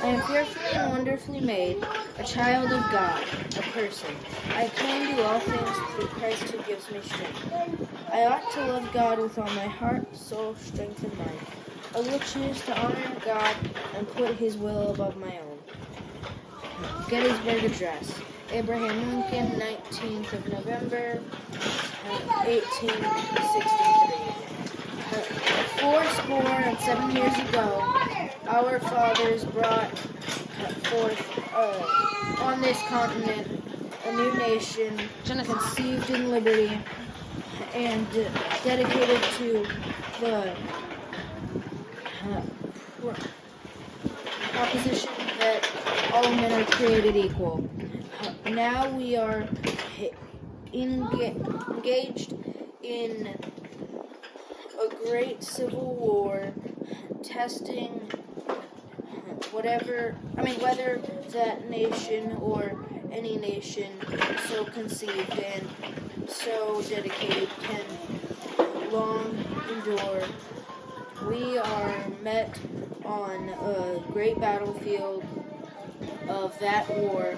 I am fearfully and wonderfully made, a child of God, a person. I can do all things through Christ who gives me strength. I ought to love God with all my heart, soul, strength, and mind. I will choose to honor God and put His will above my own. Gettysburg Address. Abraham Lincoln, 19th of November, 1863. 7 years ago, our fathers brought forth on this continent a new nation conceived in liberty and dedicated to the proposition that all men are created equal. Now we are engaged in a great civil war, testing whether that nation or any nation so conceived and so dedicated can long endure. We are met on a great battlefield of that war.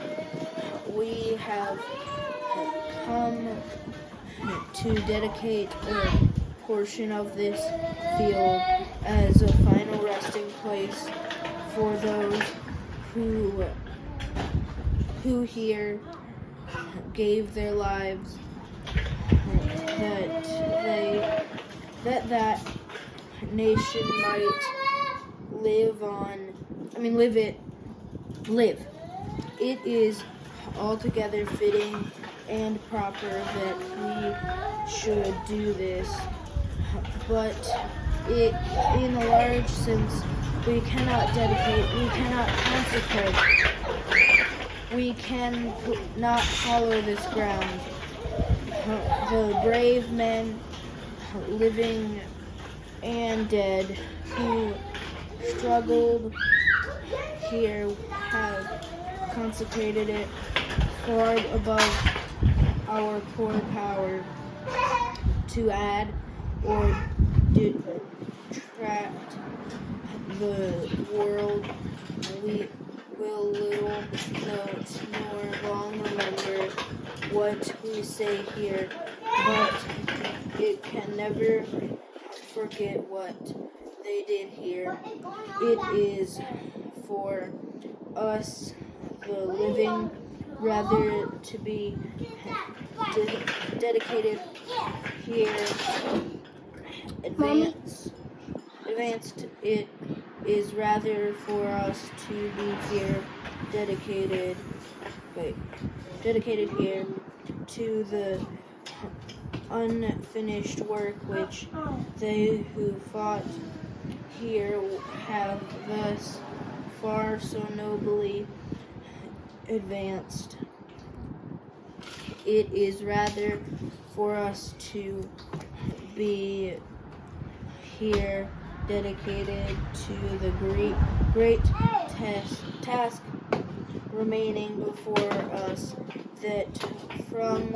We have come to dedicate a portion of this field as a final resting place for those who here gave their lives that nation might live. It is altogether fitting and proper that we should do this, but in a large sense, we cannot consecrate, we cannot follow this ground. The brave men, living and dead, who struggled here have consecrated it far above our poor power to add or detract the world. We will little note nor long remember what we say here, but it can never forget what they did here. It is for us, the living, rather to be dedicated here. Advanced. It is rather for us to be here, dedicated here to the unfinished work which they who fought here have thus far so nobly advanced. It is rather for us to be here, dedicated to the great task remaining before us, that from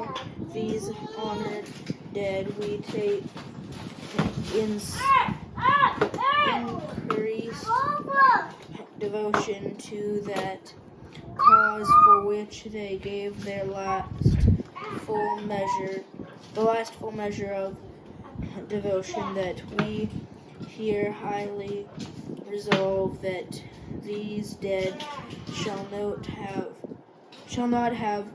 these honored dead we take increased devotion to that cause for which they gave their last full measure of devotion, that we here highly resolve that these dead shall not have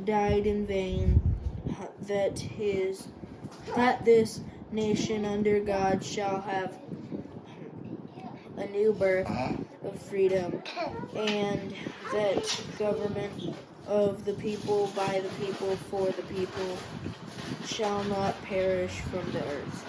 died in vain, that this nation under God shall have a new birth of freedom, and that government of the people, by the people, for the people, shall not perish from the earth.